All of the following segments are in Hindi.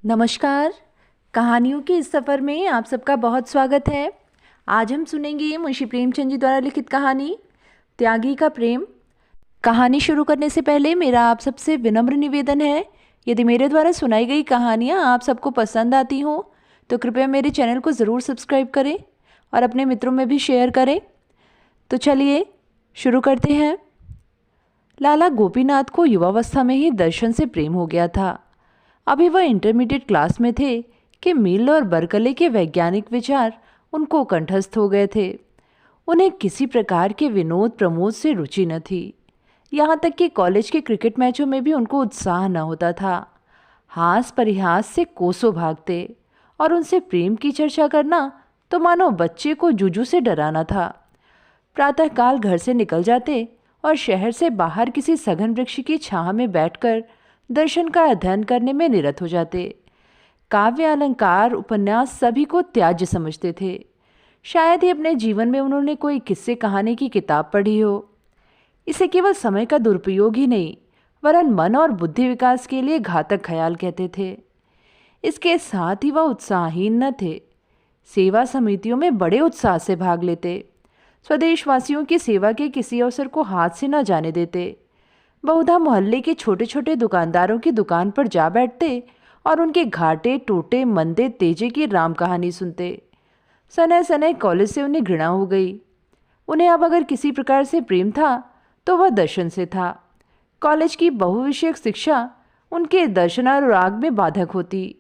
नमस्कार। कहानियों के इस सफ़र में आप सबका बहुत स्वागत है। आज हम सुनेंगे मुंशी प्रेमचंद जी द्वारा लिखित कहानी त्यागी का प्रेम। कहानी शुरू करने से पहले मेरा आप सबसे विनम्र निवेदन है, यदि मेरे द्वारा सुनाई गई कहानियाँ आप सबको पसंद आती हों तो कृपया मेरे चैनल को ज़रूर सब्सक्राइब करें और अपने मित्रों में भी शेयर करें। तो चलिए शुरू करते हैं। लाला गोपीनाथ को युवावस्था में ही दर्शन से प्रेम हो गया था। अभी वह इंटरमीडिएट क्लास में थे कि मिल और बर्कले के वैज्ञानिक विचार उनको कंठस्थ हो गए थे। उन्हें किसी प्रकार के विनोद प्रमोद से रुचि न थी। यहाँ तक कि कॉलेज के क्रिकेट मैचों में भी उनको उत्साह न होता था। हास परिहास से कोसों भागते और उनसे प्रेम की चर्चा करना तो मानो बच्चे को जुजू से डराना था। प्रातःकाल घर से निकल जाते और शहर से बाहर किसी सघन वृक्ष की छाह में बैठकर दर्शन का अध्ययन करने में निरत हो जाते। काव्य अलंकार उपन्यास सभी को त्याज्य समझते थे। शायद ही अपने जीवन में उन्होंने कोई किस्से कहानी की किताब पढ़ी हो। इसे केवल समय का दुरुपयोग ही नहीं वरन मन और बुद्धि विकास के लिए घातक ख्याल कहते थे। इसके साथ ही वह उत्साहहीन न थे। सेवा समितियों में बड़े उत्साह से भाग लेते। स्वदेशवासियों की सेवा के किसी अवसर को हाथ से न जाने देते। बहुधा मोहल्ले के छोटे छोटे दुकानदारों की दुकान पर जा बैठते और उनके घाटे टूटे मंदे तेजे की राम कहानी सुनते। सनय सनय कॉलेज से उन्हें घृणा हो गई। उन्हें अब अगर किसी प्रकार से प्रेम था तो वह दर्शन से था। कॉलेज की बहुविषयक शिक्षा उनके दर्शनानुराग में बाधक होती।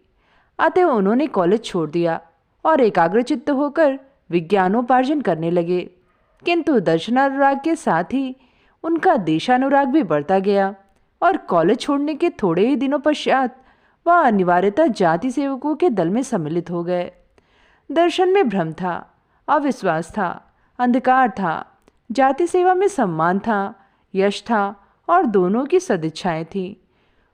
अतः उन्होंने कॉलेज छोड़ दिया और एकाग्रचित्त होकर विज्ञानोपार्जन करने लगे। किंतु दर्शनानुराग के साथ ही उनका देशानुराग भी बढ़ता गया और कॉलेज छोड़ने के थोड़े ही दिनों पश्चात वह अनिवार्यतः जाति सेवकों के दल में सम्मिलित हो गए। दर्शन में भ्रम था, अविश्वास था, अंधकार था। जाति सेवा में सम्मान था, यश था और दोनों की सदिच्छाएं थीं।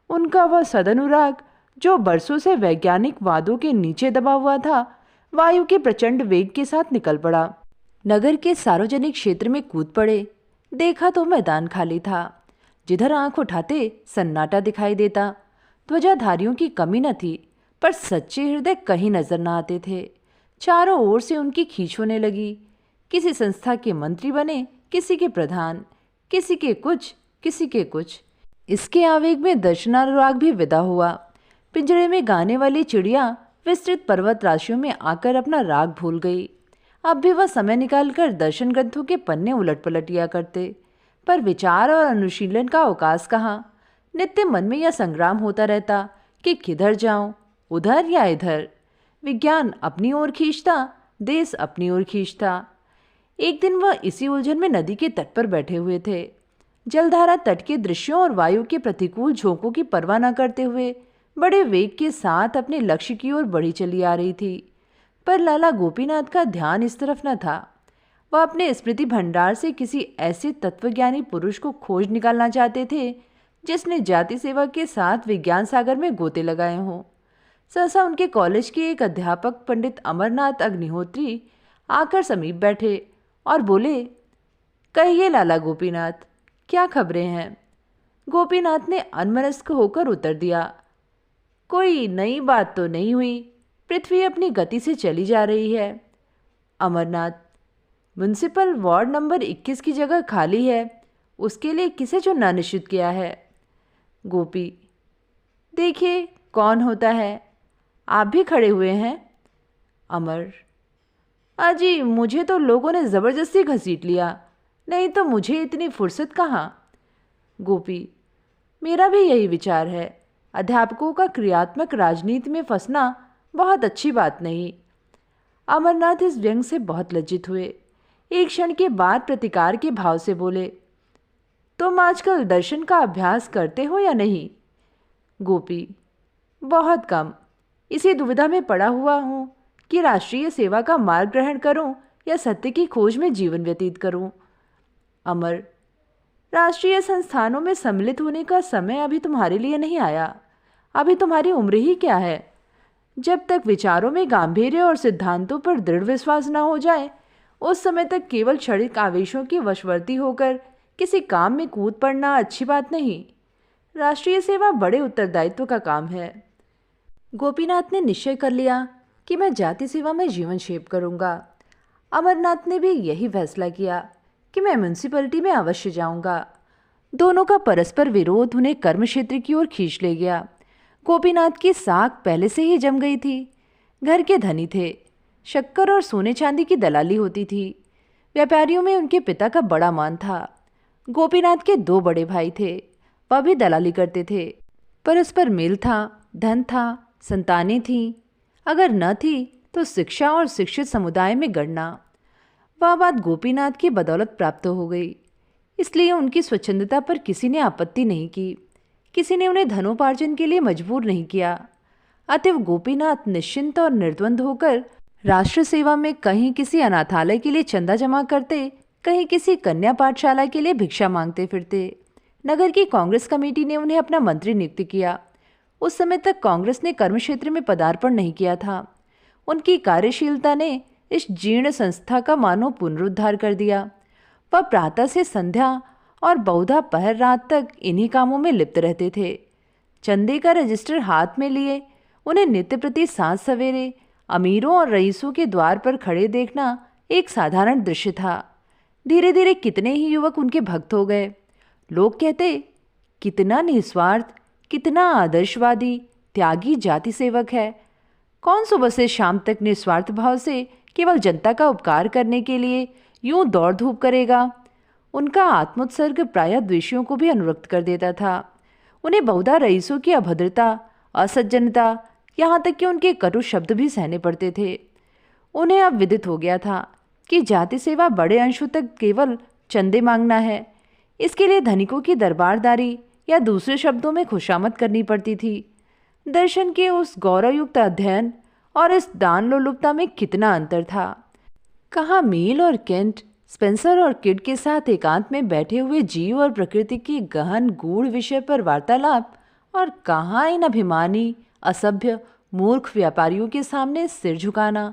उनका वह सदनुराग जो बरसों से वैज्ञानिक वादों के नीचे दबा हुआ था, वायु के प्रचंड वेग के साथ निकल पड़ा। नगर के सार्वजनिक क्षेत्र में कूद पड़े। देखा तो मैदान खाली था। जिधर आंख उठाते सन्नाटा दिखाई देता। ध्वजाधारियों की कमी न थी, पर सच्चे हृदय कहीं नजर न आते थे। चारों ओर से उनकी खींच होने लगी। किसी संस्था के मंत्री बने, किसी के प्रधान, किसी के कुछ, किसी के कुछ। इसके आवेग में दर्शनानुराग भी विदा हुआ। पिंजरे में गाने वाली चिड़िया विस्तृत पर्वत राशियों में आकर अपना राग भूल गई। अब भी वह समय निकालकर दर्शन ग्रंथों के पन्ने उलट पलट लिया करते, पर विचार और अनुशीलन का अवकाश कहाँ। नित्य मन में यह संग्राम होता रहता कि किधर जाऊं, उधर या इधर। विज्ञान अपनी ओर खींचता, देश अपनी ओर खींचता। एक दिन वह इसी उलझन में नदी के तट पर बैठे हुए थे। जलधारा तट के दृश्यों और वायु के प्रतिकूल झोंकों की परवाह न करते हुए बड़े वेग के साथ अपने लक्ष्य की ओर बढ़ी चली आ रही थी। पर लाला गोपीनाथ का ध्यान इस तरफ न था। वह अपने स्मृति भंडार से किसी ऐसे तत्वज्ञानी पुरुष को खोज निकालना चाहते थे जिसने जाति सेवा के साथ विज्ञान सागर में गोते लगाए हों। सहसा उनके कॉलेज के एक अध्यापक पंडित अमरनाथ अग्निहोत्री आकर समीप बैठे और बोले, कहिए लाला गोपीनाथ, क्या खबरें हैं? गोपीनाथ ने अनमनस्क होकर उत्तर दिया, कोई नई बात तो नहीं हुई। पृथ्वी अपनी गति से चली जा रही है। अमरनाथ, म्युनिसिपल वार्ड नंबर 21 की जगह खाली है, उसके लिए किसे चुनना निश्चित किया है? गोपी, देखिए कौन होता है, आप भी खड़े हुए हैं। अमर, अजी मुझे तो लोगों ने ज़बरदस्ती घसीट लिया, नहीं तो मुझे इतनी फुर्सत कहाँ। गोपी, मेरा भी यही विचार है। अध्यापकों का क्रियात्मक राजनीति में फंसना बहुत अच्छी बात नहीं। अमरनाथ इस व्यंग से बहुत लज्जित हुए। एक क्षण के बाद प्रतिकार के भाव से बोले, तुम आजकल दर्शन का अभ्यास करते हो या नहीं? गोपी, बहुत कम। इसी दुविधा में पड़ा हुआ हूँ कि राष्ट्रीय सेवा का मार्ग ग्रहण करूँ या सत्य की खोज में जीवन व्यतीत करूँ। अमर, राष्ट्रीय संस्थानों में सम्मिलित होने का समय अभी तुम्हारे लिए नहीं आया। अभी तुम्हारी उम्र ही क्या है? जब तक विचारों में गांभीर्य और सिद्धांतों पर दृढ़ विश्वास न हो जाए, उस समय तक केवल क्षणिक आवेशों की वशवर्ती होकर किसी काम में कूद पड़ना अच्छी बात नहीं। राष्ट्रीय सेवा बड़े उत्तरदायित्व का काम है। गोपीनाथ ने निश्चय कर लिया कि मैं जाति सेवा में जीवन शेप करूंगा। अमरनाथ ने भी यही फैसला किया कि मैं म्यूनसिपैलिटी में अवश्य जाऊंगा। दोनों का परस्पर विरोध उन्हें कर्म क्षेत्र की ओर खींच ले गया। गोपीनाथ की साख पहले से ही जम गई थी। घर के धनी थे, शक्कर और सोने चांदी की दलाली होती थी। व्यापारियों में उनके पिता का बड़ा मान था। गोपीनाथ के दो बड़े भाई थे, वह भी दलाली करते थे। परस्पर मेल था, धन था, संतानें थीं, अगर न थी तो शिक्षा और शिक्षित समुदाय में गणना। वह बात गोपीनाथ की बदौलत प्राप्त हो गई, इसलिए उनकी स्वच्छंदता पर किसी ने आपत्ति नहीं की। किसी ने उन्हें धनोपार्जन के लिए मजबूर नहीं किया। अतएव गोपीनाथ निश्चिंत और निर्द्वंद होकर राष्ट्र सेवा में कहीं किसी अनाथालय के लिए चंदा जमा करते, कहीं किसी कन्या पाठशाला के लिए भिक्षा मांगते फिरते। नगर की कांग्रेस कमेटी ने उन्हें अपना मंत्री नियुक्त किया। उस समय तक कांग्रेस ने कर्म क्षेत्र में पदार्पण नहीं किया था। उनकी कार्यशीलता ने इस जीर्ण संस्था का मानो पुनरुद्धार कर दिया। वह प्रातः से संध्या और बहुधा पहर रात तक इन्हीं कामों में लिप्त रहते थे। चंदे का रजिस्टर हाथ में लिए उन्हें नित्य प्रति सांझ सवेरे अमीरों और रईसों के द्वार पर खड़े देखना एक साधारण दृश्य था। धीरे धीरे कितने ही युवक उनके भक्त हो गए। लोग कहते, कितना निस्वार्थ, कितना आदर्शवादी, त्यागी जाति सेवक है। कौन सुबह से शाम तक निस्वार्थ भाव से केवल जनता का उपकार करने के लिए यूं दौड़ धूप करेगा। उनका आत्मोत्सर्ग प्रायः द्वेषियों को भी अनुरक्त कर देता था। उन्हें बहुधा रईसों की अभद्रता, असज्जनता, यहाँ तक कि उनके कटु शब्द भी सहने पड़ते थे। उन्हें अब विदित हो गया था कि जाति सेवा बड़े अंशों तक केवल चंदे मांगना है। इसके लिए धनिकों की दरबारदारी या दूसरे शब्दों में खुशामद करनी पड़ती थी। दर्शन के उस गौरवयुक्त अध्ययन और इस दान लोलुपता में कितना अंतर था। कहाँ मील और केंट, स्पेंसर और किड के साथ एकांत में बैठे हुए जीव और प्रकृति की गहन गूढ़ विषय पर वार्तालाप, और कहाँ इन अभिमानी, असभ्य, मूर्ख व्यापारियों के सामने सिर झुकाना।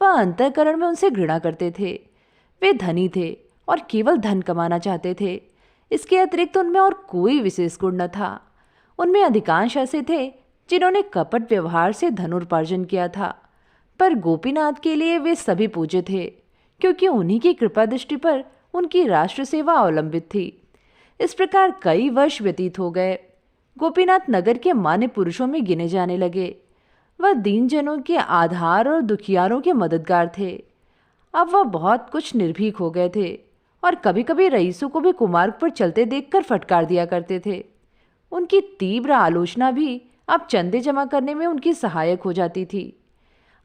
वह अंतःकरण में उनसे घृणा करते थे। वे धनी थे और केवल धन कमाना चाहते थे। इसके अतिरिक्त उनमें और कोई विशेष गुण न था। उनमें अधिकांश ऐसे थे जिन्होंने कपट व्यवहार से धनुर्पार्जन किया था, पर गोपीनाथ के लिए वे सभी पूज्य थे, क्योंकि उन्हीं की कृपा दृष्टि पर उनकी राष्ट्र सेवा अवलंबित थी। इस प्रकार कई वर्ष व्यतीत हो गए। गोपीनाथ नगर के मान्य पुरुषों में गिने जाने लगे। वह दीन जनों के आधार और दुखियारों के मददगार थे। अब वह बहुत कुछ निर्भीक हो गए थे और कभी कभी रईसों को भी कुमार्ग पर चलते देखकर फटकार दिया करते थे। उनकी तीव्र आलोचना भी अब चंदे जमा करने में उनकी सहायक हो जाती थी।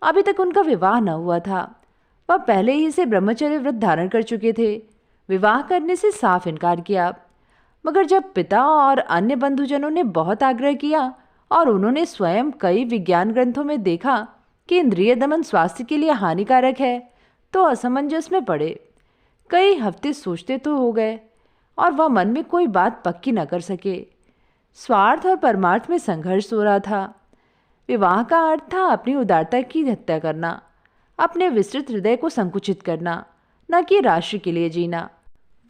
अभी तक उनका विवाह न हुआ था। वह पहले ही से ब्रह्मचर्य व्रत धारण कर चुके थे। विवाह करने से साफ इनकार किया, मगर जब पिता और अन्य बंधुजनों ने बहुत आग्रह किया और उन्होंने स्वयं कई विज्ञान ग्रंथों में देखा कि इंद्रिय दमन स्वास्थ्य के लिए हानिकारक है, तो असमंजस में पड़े। कई हफ्ते सोचते तो हो गए और वह मन में कोई बात पक्की न कर सके। स्वार्थ और परमार्थ में संघर्ष हो रहा था। विवाह का अर्थ था अपनी उदारता की हत्या करना, अपने विस्तृत हृदय को संकुचित करना, न कि राष्ट्र के लिए जीना।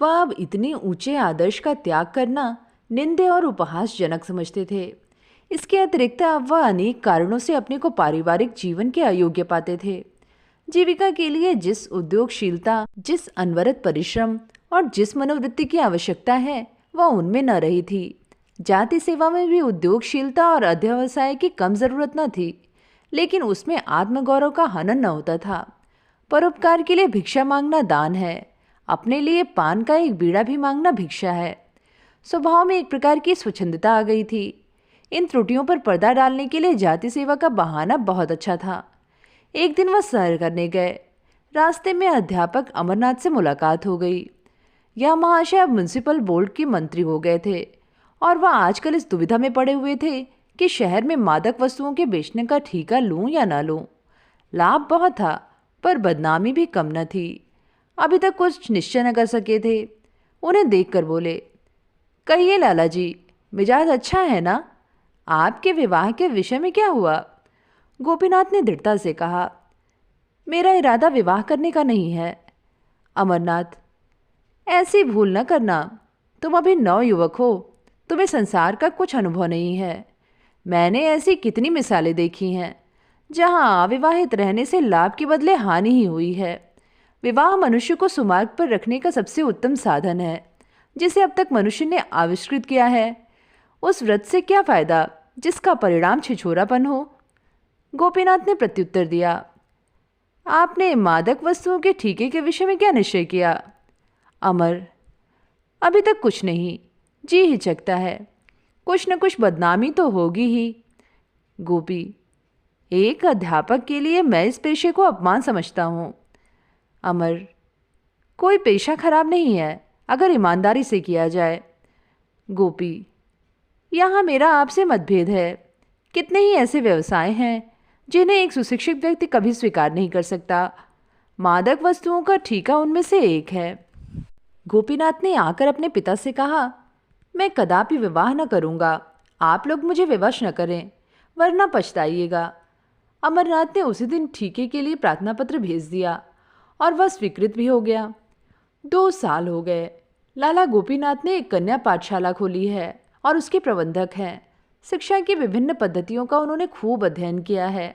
वह अब इतने ऊंचे आदर्श का त्याग करना निंदे और उपहासजनक समझते थे। इसके अतिरिक्त अब वह अनेक कारणों से अपने को पारिवारिक जीवन के अयोग्य पाते थे। जीविका के लिए जिस उद्योगशीलता, जिस अनवरत परिश्रम और जिस मनोवृत्ति की आवश्यकता है, वह उनमें न रही थी। जाति सेवा में भी उद्योगशीलता और अध्यवसाय की कम जरूरत न थी, लेकिन उसमें आत्मगौरव का हनन न होता था। परोपकार के लिए भिक्षा मांगना दान है, अपने लिए पान का एक बीड़ा भी मांगना भिक्षा है। स्वभाव में एक प्रकार की स्वच्छंदता आ गई थी। इन त्रुटियों पर पर्दा डालने के लिए जाति सेवा का बहाना बहुत अच्छा था। एक दिन वह सैर करने गए। रास्ते में अध्यापक अमरनाथ से मुलाकात हो गई। यह महाशय अब म्युनिसिपल बोर्ड के मंत्री हो गए थे और वह आजकल इस दुविधा में पड़े हुए थे कि शहर में मादक वस्तुओं के बेचने का ठेका लूं या ना लूं। लाभ बहुत था, पर बदनामी भी कम न थी। अभी तक कुछ निश्चय न कर सके थे। उन्हें देखकर बोले, कहिए लाला जी, मिजाज अच्छा है ना? आपके विवाह के विषय में क्या हुआ? गोपीनाथ ने दृढ़ता से कहा, मेरा इरादा विवाह करने का नहीं है। अमरनाथ, ऐसी भूल न करना। तुम अभी नवयुवक हो, तुम्हें संसार का कुछ अनुभव नहीं है। मैंने ऐसी कितनी मिसालें देखी हैं जहां अविवाहित रहने से लाभ के बदले हानि ही हुई है। विवाह मनुष्य को सुमार्ग पर रखने का सबसे उत्तम साधन है जिसे अब तक मनुष्य ने आविष्कृत किया है। उस व्रत से क्या फायदा जिसका परिणाम छिछोरापन हो। गोपीनाथ ने प्रत्युत्तर दिया, आपने मादक वस्तुओं के ठीके के विषय में क्या निश्चय किया? अमर, अभी तक कुछ नहीं, जी हिचकता है, कुछ न कुछ बदनामी तो होगी ही। गोपी, एक अध्यापक के लिए मैं इस पेशे को अपमान समझता हूँ। अमर, कोई पेशा खराब नहीं है अगर ईमानदारी से किया जाए। गोपी, यहाँ मेरा आपसे मतभेद है। कितने ही ऐसे व्यवसाय हैं जिन्हें एक सुशिक्षित व्यक्ति कभी स्वीकार नहीं कर सकता। मादक वस्तुओं का ठीका उनमें से एक है। गोपीनाथ ने आकर अपने पिता से कहा, मैं कदापि विवाह न करूँगा। आप लोग मुझे विवश न करें वरना पछताइएगा। अमरनाथ ने उसी दिन ठीके के लिए प्रार्थना पत्र भेज दिया और वह स्वीकृत भी हो गया। 2 साल हो गए। लाला गोपीनाथ ने एक कन्या पाठशाला खोली है और उसके प्रबंधक हैं। शिक्षा की विभिन्न पद्धतियों का उन्होंने खूब अध्ययन किया है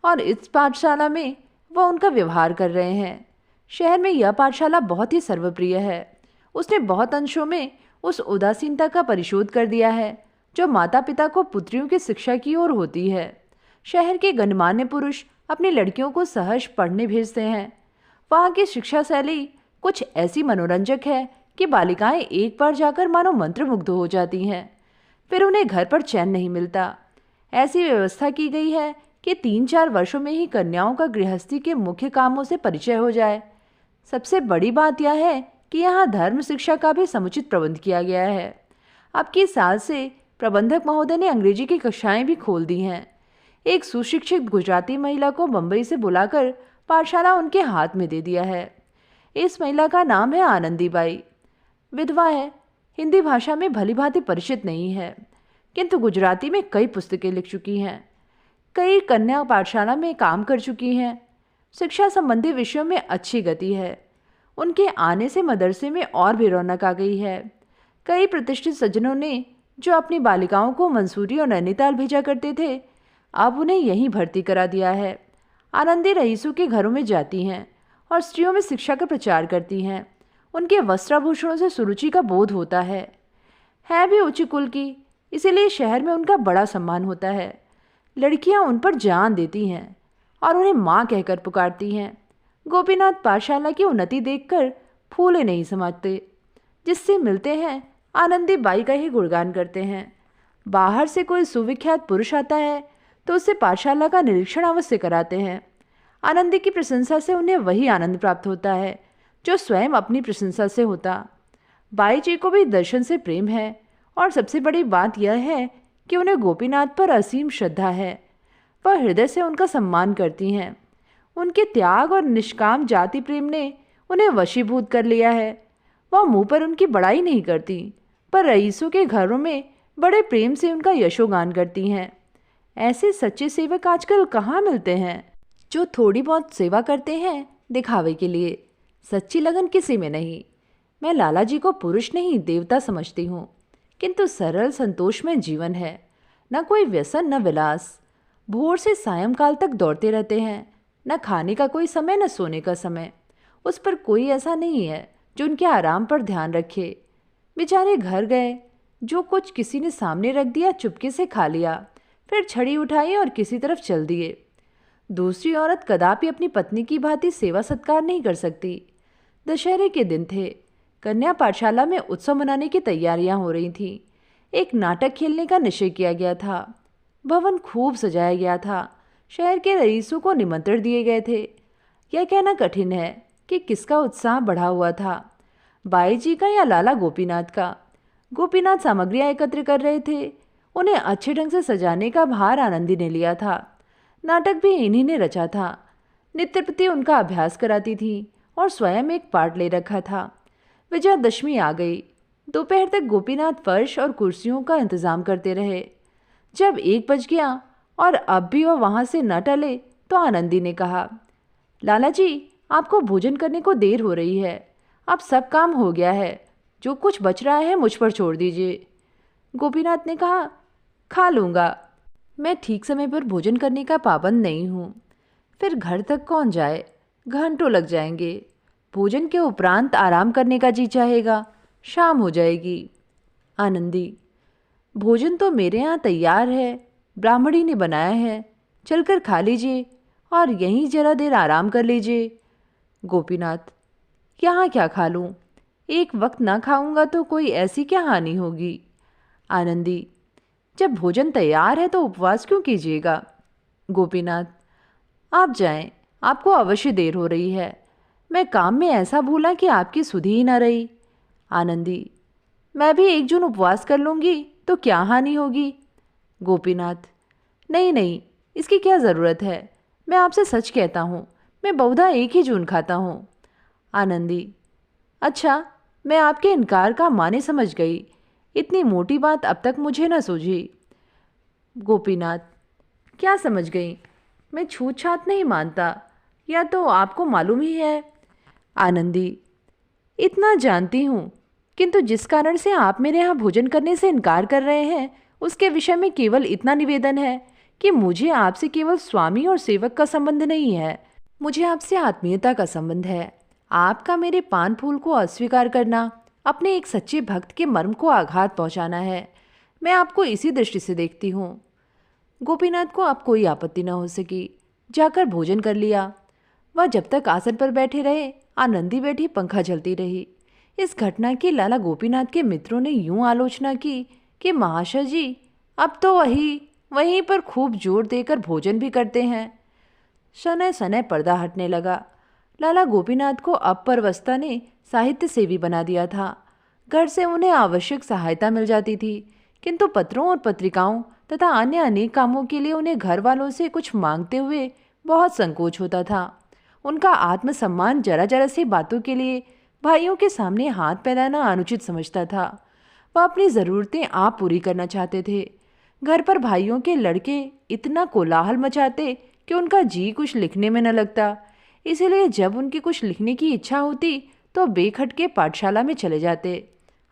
और इस पाठशाला में वह उनका व्यवहार कर रहे हैं। शहर में यह पाठशाला बहुत ही सर्वप्रिय है। उसने बहुत अंशों में उस उदासीनता का परिशोध कर दिया है जो माता पिता को पुत्रियों की शिक्षा की ओर होती है। शहर के गणमान्य पुरुष अपनी लड़कियों को सहज पढ़ने भेजते हैं। वहाँ की शिक्षा शैली कुछ ऐसी मनोरंजक है कि बालिकाएं एक बार जाकर मानो मंत्रमुग्ध हो जाती हैं। फिर उन्हें घर पर चैन नहीं मिलता। ऐसी व्यवस्था की गई है कि 3-4 वर्षों में ही कन्याओं का गृहस्थी के मुख्य कामों से परिचय हो जाए। सबसे बड़ी बात यह है कि यहाँ धर्म शिक्षा का भी समुचित प्रबंध किया गया है। अब की साल से प्रबंधक महोदय ने अंग्रेजी की कक्षाएं भी खोल दी हैं। एक सुशिक्षित गुजराती महिला को मुंबई से बुलाकर पाठशाला उनके हाथ में दे दिया है। इस महिला का नाम है आनंदीबाई। विधवा है, हिंदी भाषा में भली भांति परिचित नहीं है, किंतु गुजराती में कई पुस्तकें लिख चुकी हैं। कई कन्या पाठशाला में काम कर चुकी हैं। शिक्षा संबंधी विषयों में अच्छी गति है। उनके आने से मदरसे में और भी रौनक आ गई है। कई प्रतिष्ठित सज्जनों ने जो अपनी बालिकाओं को मंसूरी और नैनीताल भेजा करते थे अब उन्हें यहीं भर्ती करा दिया है। आनंदी रईसों के घरों में जाती हैं और स्त्रियों में शिक्षा का प्रचार करती हैं। उनके वस्त्राभूषणों से सुरुचि का बोध होता है भी उच्च कुल की, इसीलिए शहर में उनका बड़ा सम्मान होता है। लड़कियां उन पर जान देती हैं और उन्हें माँ कहकर पुकारती हैं। गोपीनाथ पाठशाला की उन्नति देखकर फूले नहीं समाते। जिससे मिलते हैं आनंदी बाई का ही गुणगान करते हैं। बाहर से कोई सुविख्यात पुरुष आता है तो उससे पाठशाला का निरीक्षण अवश्य कराते हैं। आनंदी की प्रशंसा से उन्हें वही आनंद प्राप्त होता है जो स्वयं अपनी प्रशंसा से होता। बाई जी को भी दर्शन से प्रेम है और सबसे बड़ी बात यह है कि उन्हें गोपीनाथ पर असीम श्रद्धा है। वह हृदय से उनका सम्मान करती हैं। उनके त्याग और निष्काम जाति प्रेम ने उन्हें वशीभूत कर लिया है। वह मुंह पर उनकी बड़ाई नहीं करती, पर रईसों के घरों में बड़े प्रेम से उनका यशोगान करती हैं। ऐसे सच्चे सेवक आजकल कहाँ मिलते हैं जो थोड़ी बहुत सेवा करते हैं दिखावे के लिए। सच्ची लगन किसी में नहीं। मैं लाला जी को पुरुष नहीं देवता समझती हूँ, किंतु सरल संतोष में जीवन है। न कोई व्यसन न विलास। भोर से सायंकाल तक दौड़ते रहते हैं। न खाने का कोई समय न सोने का समय। उस पर कोई ऐसा नहीं है जो उनके आराम पर ध्यान रखे। बेचारे घर गए, जो कुछ किसी ने सामने रख दिया चुपके से खा लिया, फिर छड़ी उठाई और किसी तरफ चल दिए। दूसरी औरत कदापि अपनी पत्नी की भांति सेवा सत्कार नहीं कर सकती। दशहरे के दिन थे। कन्या पाठशाला में उत्सव मनाने की तैयारियां हो रही थीं। एक नाटक खेलने का निश्चय किया गया था। भवन खूब सजाया गया था। शहर के रईसों को निमंत्रण दिए गए थे। यह कहना कठिन है कि किसका उत्साह बढ़ा हुआ था, बाई जी का या लाला गोपीनाथ का। गोपीनाथ सामग्रियां एकत्र कर रहे थे। उन्हें अच्छे ढंग से सजाने का भार आनंदी ने लिया था। नाटक भी इन्हीं ने रचा था। नित्यप्रति उनका अभ्यास कराती थी और स्वयं एक पार्ट ले रखा था। विजयादशमी आ गई। दोपहर तक गोपीनाथ फर्श और कुर्सियों का इंतजाम करते रहे। जब 1 बज गया और अब भी वह वहाँ से न टले तो आनंदी ने कहा, लाला जी, आपको भोजन करने को देर हो रही है। अब सब काम हो गया है। जो कुछ बच रहा है मुझ पर छोड़ दीजिए। गोपीनाथ ने कहा, खा लूँगा, मैं ठीक समय पर भोजन करने का पाबंद नहीं हूँ। फिर घर तक कौन जाए, घंटों लग जाएंगे। भोजन के उपरांत आराम करने का जी चाहेगा, शाम हो जाएगी। आनंदी, भोजन तो मेरे यहाँ तैयार है, ब्राह्मणी ने बनाया है, चलकर खा लीजिए और यहीं जरा देर आराम कर लीजिए। गोपीनाथ, यहाँ क्या खा लूँ? एक वक्त ना खाऊंगा तो कोई ऐसी क्या हानि होगी? आनंदी, जब भोजन तैयार है तो उपवास क्यों कीजिएगा? गोपीनाथ, आप जाएं, आपको अवश्य देर हो रही है। मैं काम में ऐसा भूला कि आपकी सुधि ही न रही। आनंदी, मैं भी 1 जून उपवास कर लूँगी तो क्या हानि होगी? गोपीनाथ, नहीं नहीं, इसकी क्या ज़रूरत है? मैं आपसे सच कहता हूँ, मैं बहुधा 1 ही जून खाता हूँ। आनंदी, अच्छा, मैं आपके इनकार का माने समझ गई। इतनी मोटी बात अब तक मुझे न सूझी। गोपीनाथ, क्या समझ गई? मैं छूत छात नहीं मानता, या तो आपको मालूम ही है। आनंदी, इतना जानती हूँ, किंतु जिस कारण से आप मेरे यहाँ भोजन करने से इनकार कर रहे हैं उसके विषय में केवल इतना निवेदन है कि मुझे आपसे केवल स्वामी और सेवक का संबंध नहीं है, मुझे आपसे आत्मीयता का संबंध है। आपका मेरे पान फूल को अस्वीकार करना अपने एक सच्चे भक्त के मर्म को आघात पहुंचाना है। मैं आपको इसी दृष्टि से देखती हूँ। गोपीनाथ को अब कोई आपत्ति न हो सकी, जाकर भोजन कर लिया। वह जब तक आसन पर बैठे रहे, आनंदी बैठी पंखा झलती रही। इस घटना की लाला गोपीनाथ के मित्रों ने यूं आलोचना की कि महाशय जी अब तो वहीं पर खूब जोर देकर भोजन भी करते हैं। शनय शनय पर्दा हटने लगा। लाला गोपीनाथ को अब परवस्ता ने साहित्य सेवी बना दिया था। घर से उन्हें आवश्यक सहायता मिल जाती थी, किंतु पत्रों और पत्रिकाओं तथा अन्य अनेक कामों के लिए उन्हें घर वालों से कुछ मांगते हुए बहुत संकोच होता था। उनका आत्मसम्मान जरा जरा सी बातों के लिए भाइयों के सामने हाथ फैलाना अनुचित समझता था। वह अपनी ज़रूरतें आप पूरी करना चाहते थे। घर पर भाइयों के लड़के इतना कोलाहल मचाते कि उनका जी कुछ लिखने में न लगता। इसीलिए जब उनकी कुछ लिखने की इच्छा होती तो बेखटके पाठशाला में चले जाते।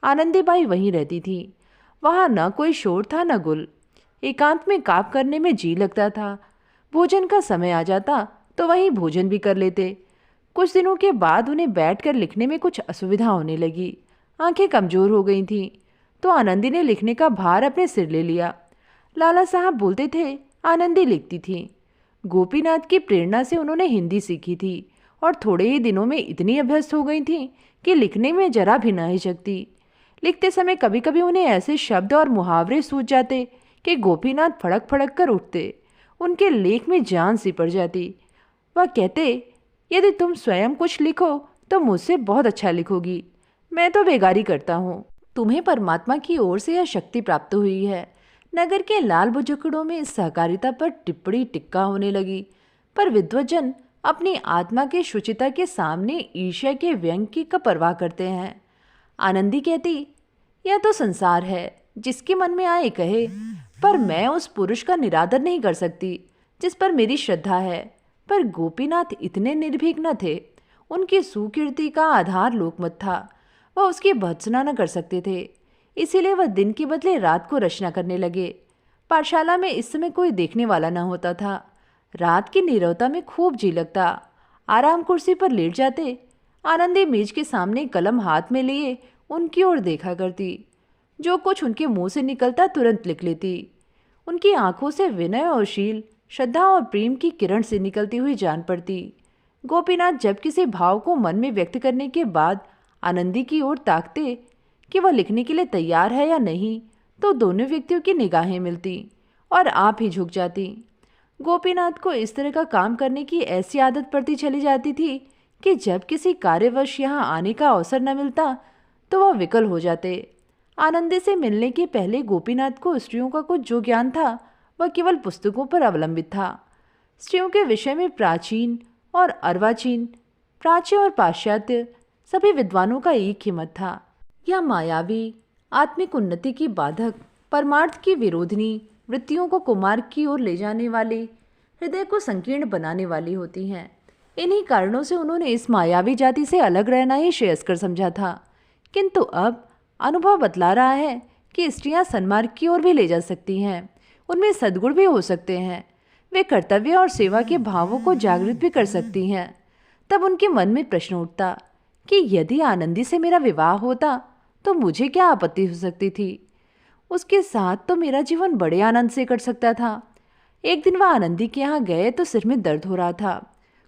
आनंदीबाई वहीं रहती थी। वहाँ न कोई शोर था न गुल। एकांत में काम करने में जी लगता था। भोजन का समय आ जाता तो वहीं भोजन भी कर लेते। कुछ दिनों के बाद उन्हें बैठकर लिखने में कुछ असुविधा होने लगी। आंखें कमजोर हो गई थीं, तो आनंदी ने लिखने का भार अपने सिर ले लिया। लाला साहब बोलते थे, आनंदी लिखती थी। गोपीनाथ की प्रेरणा से उन्होंने हिंदी सीखी थी और थोड़े ही दिनों में इतनी अभ्यस्त हो गई थी कि लिखने में जरा भी न हिचकती। लिखते समय कभी कभी उन्हें ऐसे शब्द और मुहावरे सूझ जाते कि गोपीनाथ फड़क फड़क कर उठते। उनके लेख में जान सी पड़ जाती। वह कहते, यदि तुम स्वयं कुछ लिखो तो मुझसे बहुत अच्छा लिखोगी। मैं तो बेगारी करता हूँ। तुम्हें परमात्मा की ओर से यह शक्ति प्राप्त हुई है। नगर के लाल बुजुर्गों में इस सहकारिता पर टिप्पणी टिक्का होने लगी, पर विद्वज्जन अपनी आत्मा के शुचिता के सामने ईर्ष्या के व्यंग की का परवाह करते हैं। आनंदी कहती, यह तो संसार है, जिसके मन में आए कहे, पर मैं उस पुरुष का निरादर नहीं कर सकती जिस पर मेरी श्रद्धा है। पर गोपीनाथ इतने निर्भीक न थे। उनकी सुकीर्ति का आधार लोकमत था। वह उसकी भर्त्सना न कर सकते थे। इसीलिए वह दिन के बदले रात को रचना करने लगे। पाठशाला में इस समय कोई देखने वाला न होता था। रात की नीरवता में खूब जी लगता। आराम कुर्सी पर लेट जाते। आनंदी मेज के सामने कलम हाथ में लिए उनकी ओर देखा करती। जो कुछ उनके मुंह से निकलता तुरंत लिख लेती। उनकी आंखों से विनय और शील, श्रद्धा और प्रेम की किरण से निकलती हुई जान पड़ती। गोपीनाथ जब किसी भाव को मन में व्यक्त करने के बाद आनंदी की ओर ताकते कि वह लिखने के लिए तैयार है या नहीं, तो दोनों व्यक्तियों की निगाहें मिलती और आप ही झुक जाती। गोपीनाथ को इस तरह का काम करने की ऐसी आदत पड़ती चली जाती थी कि जब किसी कार्यवश यहाँ आने का अवसर न मिलता तो वह विकल हो जाते। आनंदी से मिलने के पहले गोपीनाथ को स्त्रियों का कुछ जो ज्ञान था वह केवल पुस्तकों पर अवलंबित था। स्त्रियों के विषय में प्राचीन और अर्वाचीन, प्राच्य और पाश्चात्य सभी विद्वानों का एक ही मत था। यह मायावी, आत्मिक उन्नति की बाधक, परमार्थ की विरोधिनी वृत्तियों को कुमार्ग की ओर ले जाने वाली, हृदय को संकीर्ण बनाने वाली होती हैं। इन्हीं कारणों से उन्होंने इस मायावी जाति से अलग रहना ही श्रेयस्कर समझा था। किंतु अब अनुभव बतला रहा है कि स्त्रियां सन्मार्ग की ओर भी ले जा सकती हैं। उनमें सद्गुण भी हो सकते हैं। वे कर्तव्य और सेवा के भावों को जागृत भी कर सकती हैं। तब उनके मन में प्रश्न उठता कि यदि आनंदी से मेरा विवाह होता तो मुझे क्या आपत्ति हो सकती थी। उसके साथ तो मेरा जीवन बड़े आनंद से कट सकता था। एक दिन वह आनंदी के यहाँ गए तो सिर में दर्द हो रहा था।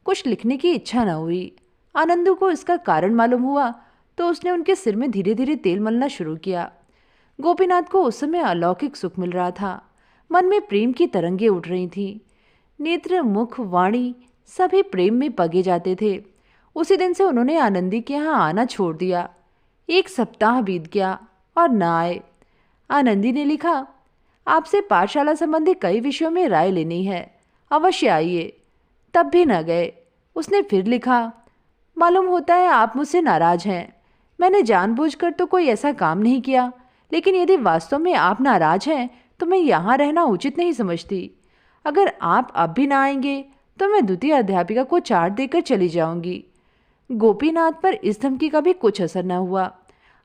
कुछ लिखने की इच्छा न हुई। आनंदू को इसका कारण मालूम हुआ तो उसने उनके सिर में धीरे धीरे तेल मलना शुरू किया। गोपीनाथ को उस समय अलौकिक सुख मिल रहा था। मन में प्रेम की तरंगें उठ रही थीं। नेत्र, मुख, वाणी सभी प्रेम में पगे जाते थे। उसी दिन से उन्होंने आनंदी के यहाँ आना छोड़ दिया। 1 सप्ताह बीत गया और न आए। आनंदी ने लिखा, आपसे पाठशाला संबंधी कई विषयों में राय लेनी है, अवश्य आइए। तब भी न गए। उसने फिर लिखा, मालूम होता है आप मुझसे नाराज हैं। मैंने जानबूझकर तो कोई ऐसा काम नहीं किया, लेकिन यदि वास्तव में आप नाराज हैं तो मैं यहाँ रहना उचित नहीं समझती। अगर आप अब भी ना आएंगे तो मैं द्वितीय अध्यापिका को चार्ट देकर चली जाऊंगी। गोपीनाथ पर इस धमकी का भी कुछ असर न हुआ।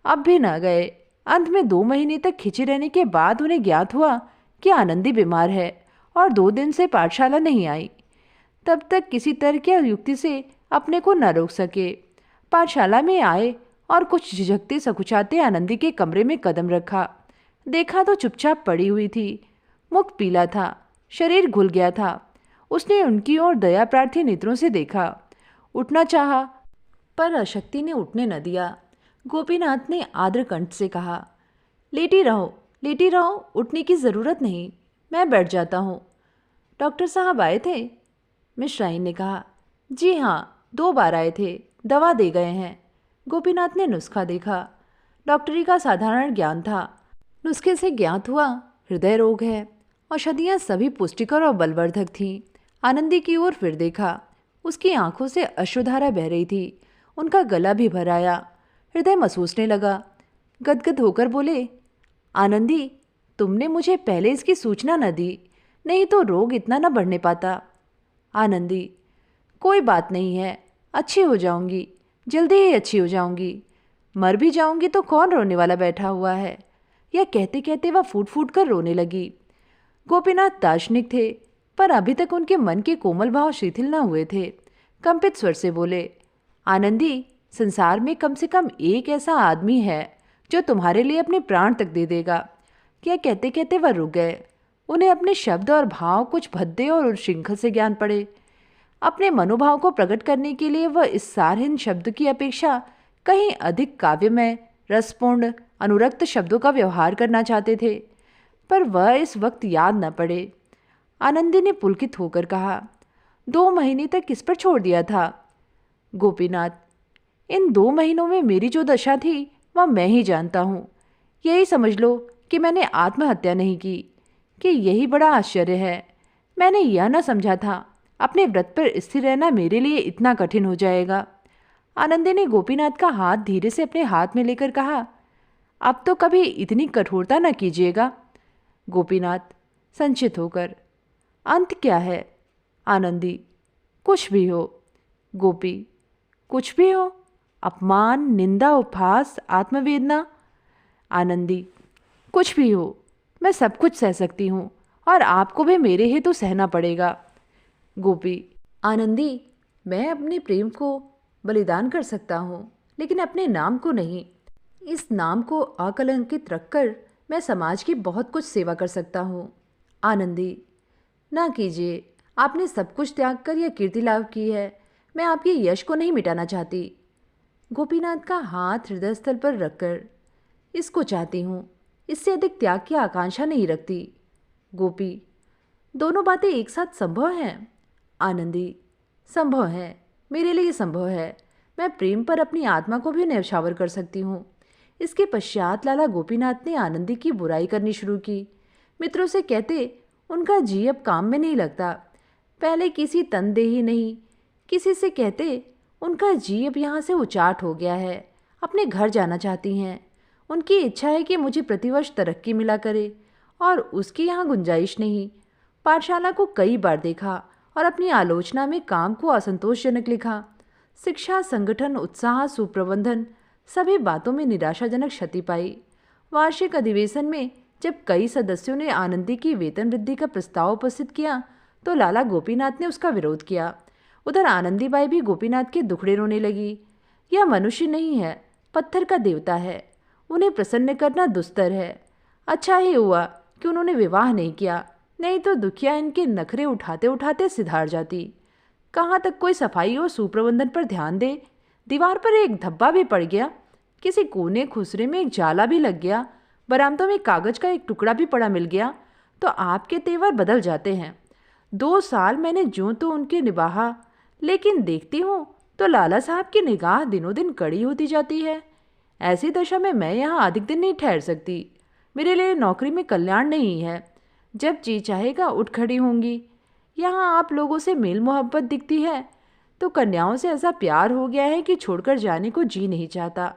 अब भी न गए। अंत में 2 महीने तक खिंचे रहने के बाद उन्हें ज्ञात हुआ कि आनंदी बीमार है और 2 दिन से पाठशाला नहीं आई। तब तक किसी तर्क या युक्ति से अपने को न रोक सके। पाठशाला में आए और कुछ झिझकते सकुचाते आनंदी के कमरे में कदम रखा। देखा तो चुपचाप पड़ी हुई थी। मुख पीला था, शरीर घुल गया था। उसने उनकी ओर दया प्रार्थी नेत्रों से देखा। उठना चाहा, पर अशक्ति ने उठने न दिया। गोपीनाथ ने आर्द्र कंठ से कहा, लेटी रहो, उठने की ज़रूरत नहीं, मैं बैठ जाता हूँ। डॉक्टर साहब आए थे? मिश्राइन ने कहा। जी हाँ, 2 बार आए थे, दवा दे गए हैं। गोपीनाथ ने नुस्खा देखा। डॉक्टरी का साधारण ज्ञान था। नुस्खे से ज्ञात हुआ हृदय रोग है। औषधियाँ सभी पुष्टिकर और बलवर्धक थीं। आनंदी की ओर फिर देखा। उसकी आंखों से अश्रुधारा बह रही थी। उनका गला भी भर आया। हृदय महसूसने लगा। गदगद होकर बोले, आनंदी, तुमने मुझे पहले इसकी सूचना न दी, नहीं तो रोग इतना न बढ़ने पाता। आनंदी, कोई बात नहीं है, अच्छी हो जाऊंगी, जल्दी ही अच्छी हो जाऊंगी। मर भी जाऊंगी तो कौन रोने वाला बैठा हुआ है। यह कहते कहते वह फूट फूट कर रोने लगी। गोपीनाथ दार्शनिक थे, पर अभी तक उनके मन के कोमल भाव शिथिल न हुए थे। कंपित स्वर से बोले, आनंदी, संसार में कम से कम एक ऐसा आदमी है जो तुम्हारे लिए अपने प्राण तक दे देगा। क्या कहते कहते वह रुक गए। उन्हें अपने शब्द और भाव कुछ भद्दे और उच्छृंखल से ज्ञान पड़े। अपने मनोभाव को प्रकट करने के लिए वह इस सारहीन शब्द की अपेक्षा कहीं अधिक काव्यमय, रसपूर्ण, अनुरक्त शब्दों का व्यवहार करना चाहते थे, पर वह इस वक्त याद न पड़े। आनंदी ने पुलकित होकर कहा, 2 महीने तक किस पर छोड़ दिया था? गोपीनाथ, इन 2 महीनों में मेरी जो दशा थी वह मैं ही जानता हूँ। यही समझ लो कि मैंने आत्महत्या नहीं की, कि यही बड़ा आश्चर्य है। मैंने यह न समझा था अपने व्रत पर स्थिर रहना मेरे लिए इतना कठिन हो जाएगा। आनंदी ने गोपीनाथ का हाथ धीरे से अपने हाथ में लेकर कहा, अब तो कभी इतनी कठोरता न कीजिएगा। गोपीनाथ संचित होकर, अंत क्या है? आनंदी, कुछ भी हो। गोपी, कुछ भी हो? अपमान, निंदा, उपहास, आत्मवेदना? आनंदी, कुछ भी हो, मैं सब कुछ सह सकती हूँ और आपको भी मेरे हेतु सहना पड़ेगा। गोपी, आनंदी, मैं अपने प्रेम को बलिदान कर सकता हूँ, लेकिन अपने नाम को नहीं। इस नाम को अकलंकित रखकर मैं समाज की बहुत कुछ सेवा कर सकता हूँ। आनंदी, ना कीजिए, आपने सब कुछ त्याग कर यह कीर्ति लाभ की है। मैं आपके यश को नहीं मिटाना चाहती। गोपीनाथ का हाथ हृदय स्थल पर रखकर, इसको चाहती हूँ, इससे अधिक त्याग की आकांक्षा नहीं रखती। गोपी, दोनों बातें एक साथ संभव हैं? आनंदी, संभव है, मेरे लिए संभव है। मैं प्रेम पर अपनी आत्मा को भी न्यौछावर कर सकती हूँ। इसके पश्चात लाला गोपीनाथ ने आनंदी की बुराई करनी शुरू की। मित्रों से कहते, उनका जी अब काम में नहीं लगता। पहले किसी तनदेही नहीं, किसी से कहते, उनका जी अब यहाँ से उचाट हो गया है, अपने घर जाना चाहती हैं। उनकी इच्छा है कि मुझे प्रतिवर्ष तरक्की मिला करे, और उसकी यहाँ गुंजाइश नहीं। पाठशाला को कई बार देखा और अपनी आलोचना में काम को असंतोषजनक लिखा। शिक्षा, संगठन, उत्साह, सुप्रबंधन, सभी बातों में निराशाजनक क्षति पाई। वार्षिक अधिवेशन में जब कई सदस्यों ने आनंदी की वेतन वृद्धि का प्रस्ताव उपस्थित किया तो लाला गोपीनाथ ने उसका विरोध किया। उधर आनंदीबाई भी गोपीनाथ के दुखड़े रोने लगी। यह मनुष्य नहीं है, पत्थर का देवता है। उन्हें प्रसन्न करना दुस्तर है। अच्छा ही हुआ कि उन्होंने विवाह नहीं किया, नहीं तो दुखिया इनके नखरे उठाते उठाते सिधार जाती। कहाँ तक कोई सफाई और सुप्रबंधन पर ध्यान दे। दीवार पर एक धब्बा भी पड़ गया, किसी कोने खुसरे में एक जाला भी लग गया, बरामदों में कागज का एक टुकड़ा भी पड़ा मिल गया तो आपके तेवर बदल जाते हैं। 2 साल मैंने जो तो उनके निभाहा, लेकिन देखती हूँ तो लाला साहब की निगाह दिनों दिन कड़ी होती जाती है। ऐसी दशा में मैं यहाँ अधिक दिन नहीं ठहर सकती। मेरे लिए नौकरी में कल्याण नहीं है। जब जी चाहेगा उठ खड़ी होंगी। यहाँ आप लोगों से मेल मोहब्बत दिखती है तो कन्याओं से ऐसा प्यार हो गया है कि छोड़कर जाने को जी नहीं चाहता।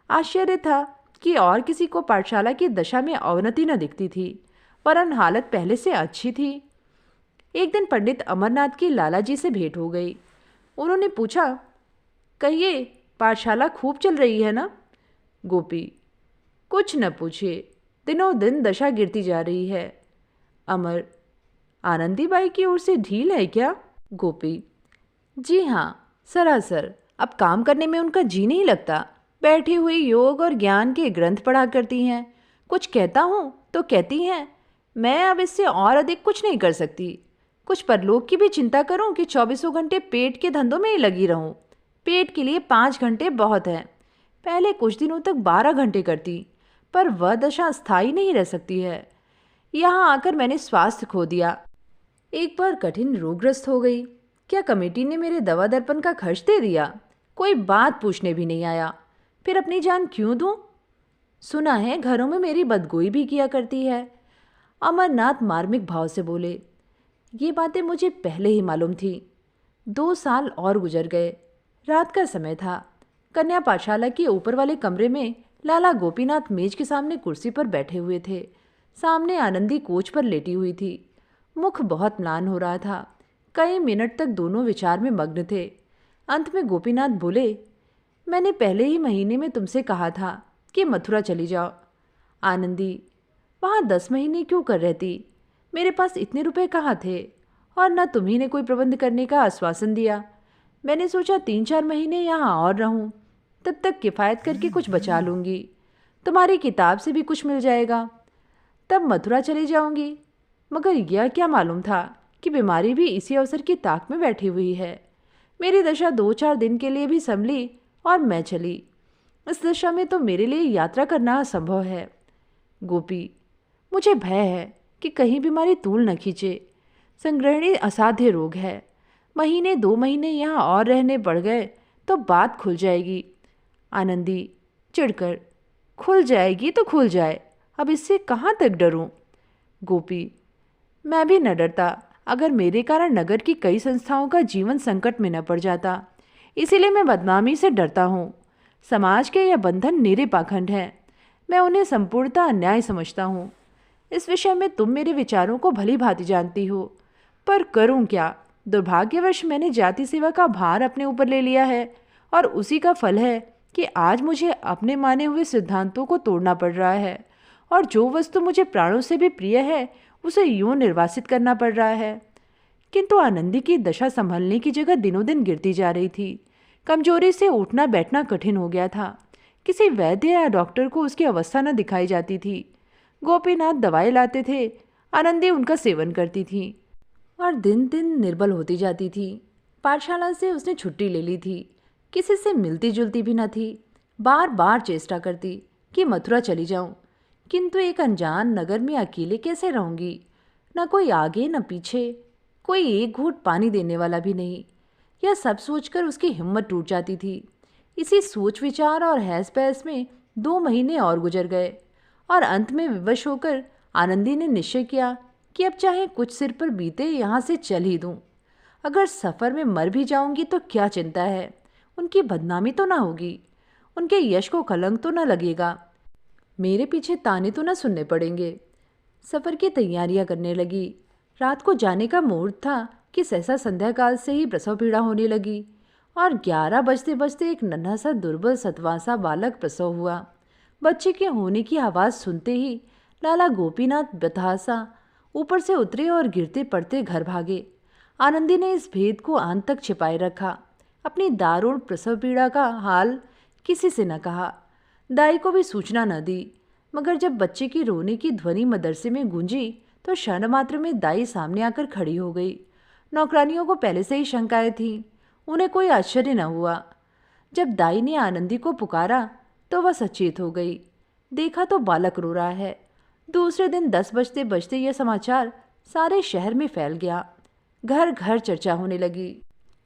आश्चर्य था कि और किसी को पाठशाला की दशा में अवनति न दिखती थी, वरन हालत पहले से अच्छी थी। एक दिन पंडित अमरनाथ की लालाजी से भेंट हो गई। उन्होंने पूछा, कहिए पाठशाला खूब चल रही है ना? गोपी, कुछ न पूछिए, दिनों दिन दशा गिरती जा रही है। अमर, आनंदीबाई की ओर से ढील है क्या? गोपी, जी हाँ, सरासर। अब काम करने में उनका जी नहीं लगता। बैठी हुई योग और ज्ञान के ग्रंथ पढ़ा करती हैं। कुछ कहता हूँ तो कहती हैं, मैं अब इससे और अधिक कुछ नहीं कर सकती। कुछ परलोक की भी चिंता करूँ कि 24 घंटे पेट के धंधों में ही लगी रहूँ। पेट के लिए 5 घंटे बहुत है। पहले कुछ दिनों तक 12 घंटे करती, पर वह दशा स्थायी नहीं रह सकती है। यहाँ आकर मैंने स्वास्थ्य खो दिया। एक बार कठिन रोगग्रस्त हो गई। क्या कमेटी ने मेरे दवा दर्पण का खर्च दे दिया? कोई बात पूछने भी नहीं आया। फिर अपनी जान क्यों दूं? सुना है घरों में मेरी बदगोई भी किया करती है। अमरनाथ मार्मिक भाव से बोले, ये बातें मुझे पहले ही मालूम थी। 2 साल और गुजर गए। रात का समय था। कन्या पाठशाला के ऊपर वाले कमरे में लाला गोपीनाथ मेज के सामने कुर्सी पर बैठे हुए थे। सामने आनंदी कोच पर लेटी हुई थी। मुख बहुत म्लान हो रहा था। कई मिनट तक दोनों विचार में मग्न थे। अंत में गोपीनाथ बोले, मैंने पहले ही महीने में तुमसे कहा था कि मथुरा चली जाओ। आनंदी, वहाँ 10 महीने क्यों कर रहती? मेरे पास इतने रुपए कहाँ थे? और न तुम्ही ने कोई प्रबंध करने का आश्वासन दिया। मैंने सोचा 3-4 महीने यहाँ और रहूँ, तब तक किफ़ायत करके कुछ बचा लूँगी। तुम्हारी किताब से भी कुछ मिल जाएगा। तब मथुरा चली जाऊँगी। मगर यह क्या मालूम था कि बीमारी भी इसी अवसर की ताक में बैठी हुई है। मेरी दशा 2-4 दिन के लिए भी संभली और मैं चली। इस दशा में तो मेरे लिए यात्रा करना असंभव है। गोपी, मुझे भय है कि कहीं बीमारी तूल न खींचे। संग्रहणी असाध्य रोग है। 1-2 महीने यहाँ और रहने पड़ गए तो बात खुल जाएगी। आनंदी चिढ़कर, खुल जाएगी तो खुल जाए, अब इससे कहाँ तक डरूं? गोपी, मैं भी न डरता अगर मेरे कारण नगर की कई संस्थाओं का जीवन संकट में न पड़ जाता। इसीलिए मैं बदनामी से डरता हूँ। समाज के यह बंधन निरे पाखंड हैं। मैं उन्हें संपूर्णतः अन्याय समझता हूँ। इस विषय में तुम मेरे विचारों को भली भांति जानती हो, पर करूँ क्या? दुर्भाग्यवश मैंने जाति सेवा का भार अपने ऊपर ले लिया है और उसी का फल है कि आज मुझे अपने माने हुए सिद्धांतों को तोड़ना पड़ रहा है और जो वस्तु मुझे प्राणों से भी प्रिय है उसे यूं निर्वासित करना पड़ रहा है। किंतु आनंदी की दशा संभलने की जगह दिनों दिन गिरती जा रही थी। कमजोरी से उठना बैठना कठिन हो गया था। किसी वैद्य या डॉक्टर को उसकी अवस्था न दिखाई जाती थी। गोपीनाथ दवाई लाते थे, आनंदी उनका सेवन करती थी और दिन दिन निर्बल होती जाती थी। पाठशाला से उसने छुट्टी ले ली थी। किसी से मिलती जुलती भी न थी। बार बार चेष्टा करती कि मथुरा चली जाऊं, किंतु एक अनजान नगर में अकेले कैसे रहूंगी? न कोई आगे न पीछे, कोई एक घूंट पानी देने वाला भी नहीं। यह सब सोचकर उसकी हिम्मत टूट जाती थी। इसी सोच विचार और हैस पैस में 2 महीने और गुजर गए और अंत में विवश होकर आनंदी ने निश्चय किया कि अब चाहे कुछ सिर पर बीते यहाँ से चल ही दूँ। अगर सफ़र में मर भी जाऊंगी तो क्या चिंता है? उनकी बदनामी तो ना होगी, उनके यश को कलंक तो न लगेगा, मेरे पीछे ताने तो न सुनने पड़ेंगे। सफ़र की तैयारियां करने लगी। रात को जाने का मुहूर्त था कि सहसा संध्या काल से ही प्रसव पीड़ा होने लगी और 11 बजते बजते एक नन्हा सा दुर्बल सतवासा बालक प्रसव हुआ। बच्चे के होने की आवाज़ सुनते ही लाला गोपीनाथ बतासा ऊपर से उतरे और गिरते पड़ते घर भागे। आनंदी ने इस भेद को अंत तक छिपाए रखा। अपनी दारुण प्रसव पीड़ा का हाल किसी से न कहा, दाई को भी सूचना न दी। मगर जब बच्चे की रोने की ध्वनि मदरसे में गूंजी तो क्षण मात्र में दाई सामने आकर खड़ी हो गई। नौकरानियों को पहले से ही शंकाएं थीं, उन्हें कोई आश्चर्य न हुआ। जब दाई ने आनंदी को पुकारा तो वह सचेत हो गई। देखा तो बालक रो रहा है। दूसरे दिन 10 बजते बजते यह समाचार सारे शहर में फैल गया। घर घर चर्चा होने लगी।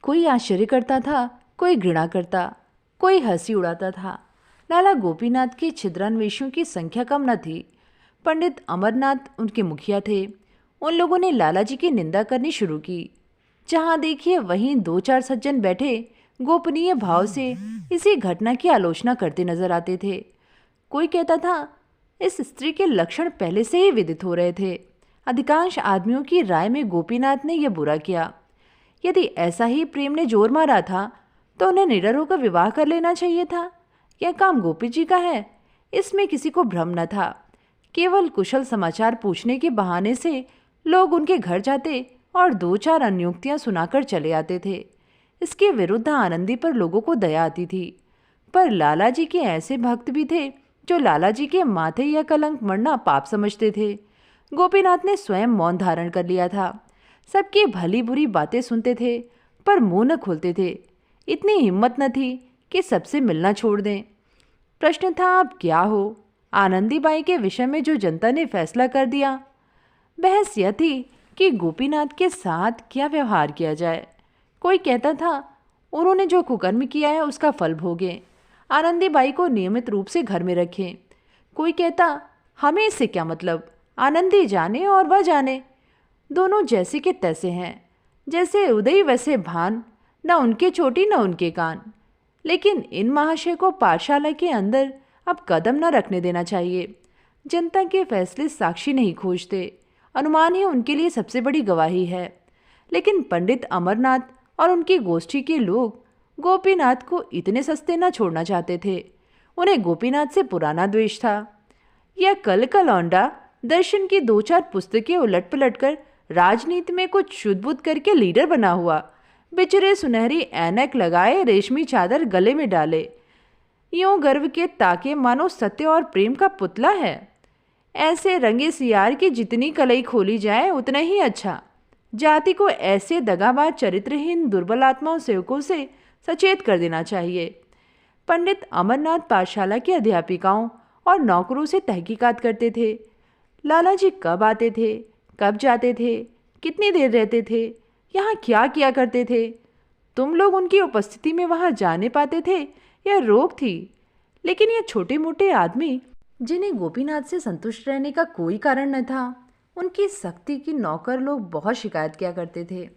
कोई आश्चर्य करता था, कोई घृणा करता, कोई हंसी उड़ाता था। लाला गोपीनाथ के छिद्रान्वेषियों की संख्या कम न थी। पंडित अमरनाथ उनके मुखिया थे। उन लोगों ने लाला जी की निंदा करनी शुरू की। जहाँ देखिए वहीं 2-4 सज्जन बैठे गोपनीय भाव से इसी घटना की आलोचना करते नजर आते थे। कोई कहता था इस स्त्री के लक्षण पहले से ही विदित हो रहे थे। अधिकांश आदमियों की राय में गोपीनाथ ने यह बुरा किया। यदि ऐसा ही प्रेम ने जोर मारा था तो उन्हें निडर होकर विवाह कर लेना चाहिए था। यह काम गोपी जी का है, इसमें किसी को भ्रम न था। केवल कुशल समाचार पूछने के बहाने से लोग उनके घर जाते और 2-4 अन्योक्तियां सुनाकर चले आते थे। इसके विरुद्ध आनंदी पर लोगों को दया आती थी। पर लाला जी के ऐसे भक्त भी थे जो लाला जी के माथे यह कलंक मरना पाप समझते थे। गोपीनाथ ने स्वयं मौन धारण कर लिया था। सबकी भली बुरी बातें सुनते थे पर मुंह न खोलते थे। इतनी हिम्मत न थी कि सबसे मिलना छोड़ दें। प्रश्न था अब क्या हो। आनंदीबाई के विषय में जो जनता ने फैसला कर दिया। बहस यह थी कि गोपीनाथ के साथ क्या व्यवहार किया जाए। कोई कहता था उन्होंने जो कुकर्म किया है उसका फल भोगें, आनंदीबाई को नियमित रूप से घर में रखें। कोई कहता हमें इससे क्या मतलब, आनंदी जाने और वह जाने, दोनों जैसे के तैसे हैं, जैसे उदय वैसे भान, न उनके चोटी न उनके कान। लेकिन इन महाशय को पाठशाला के अंदर अब कदम न रखने देना चाहिए। जनता के फैसले साक्षी नहीं खोजते, अनुमान ही उनके लिए सबसे बड़ी गवाही है। लेकिन पंडित अमरनाथ और उनकी गोष्ठी के लोग गोपीनाथ को इतने सस्ते न छोड़ना चाहते थे। उन्हें गोपीनाथ से पुराना द्वेष था। यह कल का लौंडा दर्शन की 2-4 पुस्तकें उलट पलट कर राजनीति में कुछ शुद्ध-बुद्ध करके लीडर बना हुआ, बेचारे सुनहरी ऐनक लगाए रेशमी चादर गले में डाले, यूं गर्व के ताके मानो सत्य और प्रेम का पुतला है। ऐसे रंगे सियार की जितनी कलई खोली जाए उतना ही अच्छा। जाति को ऐसे दगाबाज चरित्रहीन दुर्बल आत्माओं सेवकों से सचेत कर देना चाहिए। पंडित अमरनाथ पाठशाला की अध्यापिकाओं और नौकरों से तहकीकात करते थे। लाला जी कब आते थे, कब जाते थे, कितनी देर रहते थे, यहाँ क्या किया करते थे। तुम लोग उनकी उपस्थिति में वहाँ जाने पाते थे, यह रोक थी। लेकिन ये छोटे मोटे आदमी जिन्हें गोपीनाथ से संतुष्ट रहने का कोई कारण न था, उनकी सख्ती की नौकर लोग बहुत शिकायत किया करते थे।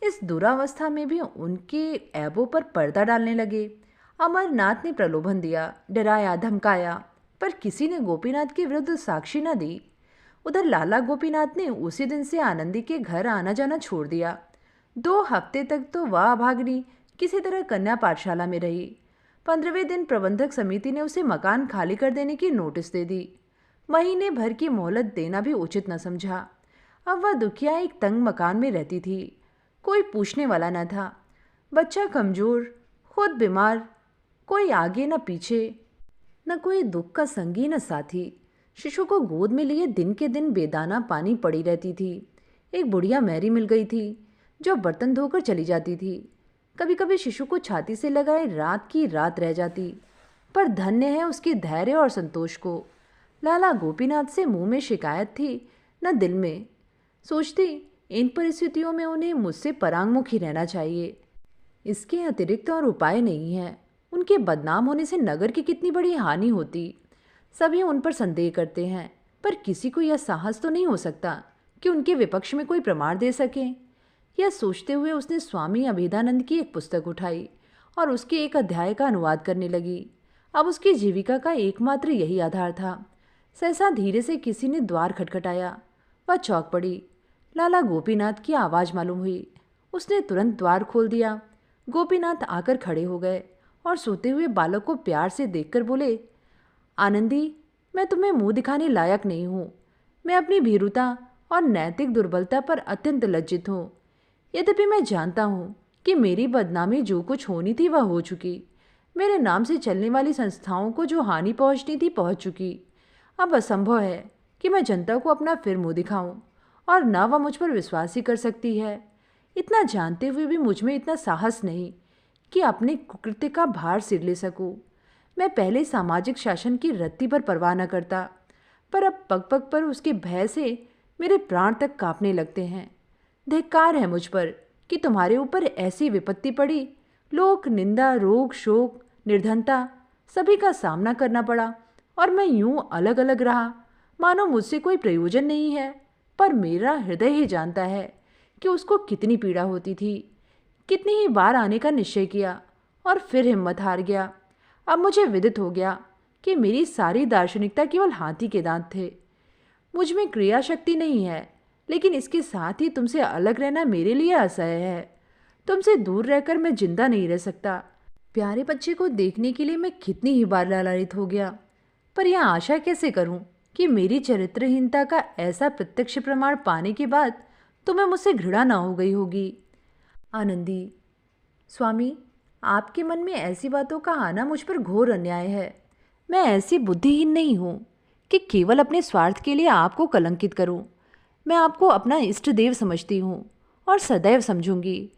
इस दुरावस्था में भी उनके ऐबों पर पर्दा डालने लगे। अमरनाथ ने प्रलोभन दिया, डराया, धमकाया, पर किसी ने गोपीनाथ के विरुद्ध साक्षी न दी। उधर लाला गोपीनाथ ने उसी दिन से आनंदी के घर आना जाना छोड़ दिया। 2 हफ्ते तक तो वह अभागिनी किसी तरह कन्या पाठशाला में रही। 15वें दिन प्रबंधक समिति ने उसे मकान खाली कर देने की नोटिस दे दी। महीने भर की मोहलत देना भी उचित न समझा। अब वह दुखिया एक तंग मकान में रहती थी। कोई पूछने वाला न था। बच्चा कमजोर, खुद बीमार, कोई आगे न पीछे, न कोई दुख का संगी न साथी। शिशु को गोद में लिए दिन के दिन बेदाना पानी पड़ी रहती थी। एक बुढ़िया मैरी मिल गई थी जो बर्तन धोकर चली जाती थी। कभी कभी शिशु को छाती से लगाए रात की रात रह जाती। पर धन्य है उसके धैर्य और संतोष को। लाला गोपीनाथ से मुंह में शिकायत थी न दिल में। सोचती इन परिस्थितियों में उन्हें मुझसे परांगमुखी रहना चाहिए। इसके अतिरिक्त और उपाय नहीं है। उनके बदनाम होने से नगर की कितनी बड़ी हानि होती। सभी उन पर संदेह करते हैं, पर किसी को यह साहस तो नहीं हो सकता कि उनके विपक्ष में कोई प्रमाण दे सके। यह सोचते हुए उसने स्वामी अभेदानंद की एक पुस्तक उठाई और उसके एक अध्याय का अनुवाद करने लगी। अब उसकी जीविका का एकमात्र यही आधार था। सहसा धीरे से किसी ने द्वार खटखटाया। वह चौंक पड़ी। लाला गोपीनाथ की आवाज़ मालूम हुई। उसने तुरंत द्वार खोल दिया। गोपीनाथ आकर खड़े हो गए और सोते हुए बालक को प्यार से देखकर बोले, आनंदी, मैं तुम्हें मुंह दिखाने लायक नहीं हूँ। मैं अपनी भीरुता और नैतिक दुर्बलता पर अत्यंत लज्जित हूँ। यद्यपि मैं जानता हूँ कि मेरी बदनामी जो कुछ होनी थी वह हो चुकी। मेरे नाम से चलने वाली संस्थाओं को जो हानि पहुँचनी थी पहुँच चुकी। अब असंभव है कि मैं जनता को अपना फिर मुँह दिखाऊं, और न वह मुझ पर विश्वास ही कर सकती है। इतना जानते हुए भी मुझ में इतना साहस नहीं कि अपने कुकृत्य का भार सिर ले सकूं। मैं पहले सामाजिक शासन की रत्ती पर परवाह न करता, पर अब पग पग पर उसके भय से मेरे प्राण तक कांपने लगते हैं। धिक्कार है मुझ पर कि तुम्हारे ऊपर ऐसी विपत्ति पड़ी। लोक निंदा, रोग, शोक, निर्धनता सभी का सामना करना पड़ा, और मैं यूं अलग अलग रहा मानो मुझसे कोई प्रयोजन नहीं है। पर मेरा हृदय ही जानता है कि उसको कितनी पीड़ा होती थी। कितनी ही बार आने का निश्चय किया और फिर हिम्मत हार गया। अब मुझे विदित हो गया कि मेरी सारी दार्शनिकता केवल हाथी के दांत थे। मुझ में क्रिया शक्ति नहीं है, लेकिन इसके साथ ही तुमसे अलग रहना मेरे लिए असह्य है। तुमसे दूर रहकर मैं जिंदा नहीं रह सकता। प्यारे बच्चे को देखने के लिए मैं कितनी ही बार लालायित हो गया, पर यह आशा कैसे करूं कि मेरी चरित्रहीनता का ऐसा प्रत्यक्ष प्रमाण पाने के बाद तुम्हें मुझसे घृणा ना हो गई होगी। आनंदी, स्वामी, आपके मन में ऐसी बातों का आना मुझ पर घोर अन्याय है। मैं ऐसी बुद्धिहीन नहीं हूँ कि केवल अपने स्वार्थ के लिए आपको कलंकित करूँ। मैं आपको अपना इष्ट देव समझती हूँ और सदैव समझूंगी।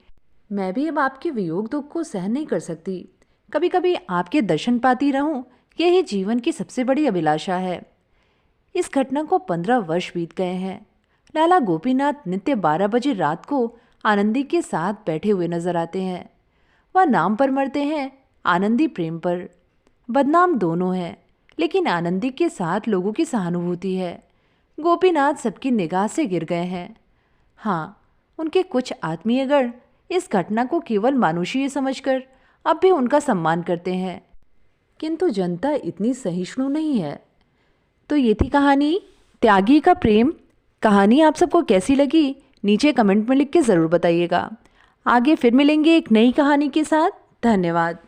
मैं भी अब आपके वियोग दुख को सहन नहीं कर सकती। कभी कभी आपके दर्शन पाती रहूं, यही जीवन की सबसे बड़ी अभिलाषा है। इस घटना को 15 वर्ष बीत गए हैं। लाला गोपीनाथ नित्य 12 बजे रात को आनंदी के साथ बैठे हुए नजर आते हैं। वह नाम पर मरते हैं, आनंदी प्रेम पर। बदनाम दोनों हैं, लेकिन आनंदी के साथ लोगों की सहानुभूति है। गोपीनाथ सबकी निगाह से गिर गए हैं। हाँ, उनके कुछ आत्मीयगण इस घटना को केवल मानुषीय समझकर अब भी उनका सम्मान करते हैं, किंतु जनता इतनी सहिष्णु नहीं है। तो ये थी कहानी त्यागी का प्रेम। कहानी आप सबको कैसी लगी नीचे कमेंट में लिख के ज़रूर बताइएगा। आगे फिर मिलेंगे एक नई कहानी के साथ। धन्यवाद।